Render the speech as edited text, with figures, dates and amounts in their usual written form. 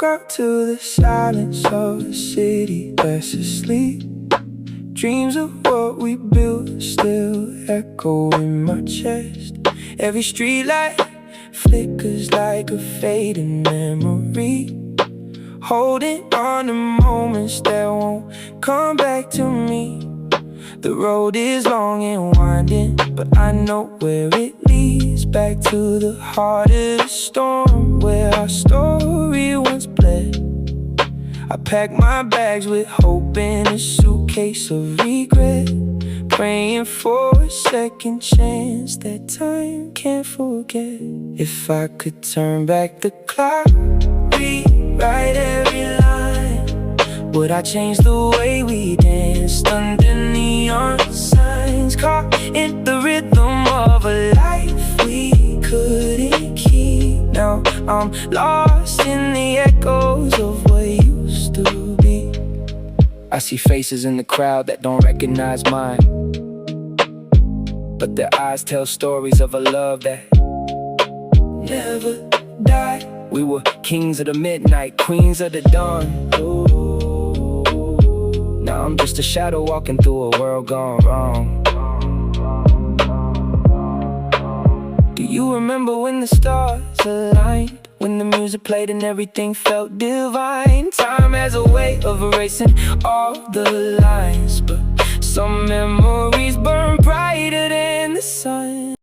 woke up to the silence of a city that's asleep. Dreams of what we built still echo in my chest. Every streetlight flickers like a fading memory, holding on to moments that won't come back to me. The road is long and winding, but I know where it leads. Back to the heart of the storm, where our story once bled. I pack my bags with hope in a suitcase of regret, praying for a second chance that time can't forget. If I could turn back the clock, rewrite every line, would I change the way we danced under neon signs? Caught in the rhythm of a life we couldn't keep. Now I'm lost in the echoes of what used to be. I see faces in the crowd that don't recognize mine, but their eyes tell stories of a love that never died. We were kings of the midnight, queens of the dawn. Ooh. Now I'm just a shadow walking through a world gone wrong. Do you remember when the stars aligned? When the music played and everything felt divine? Time has a way of erasing all the lines, but some memories burn brighter than the sun.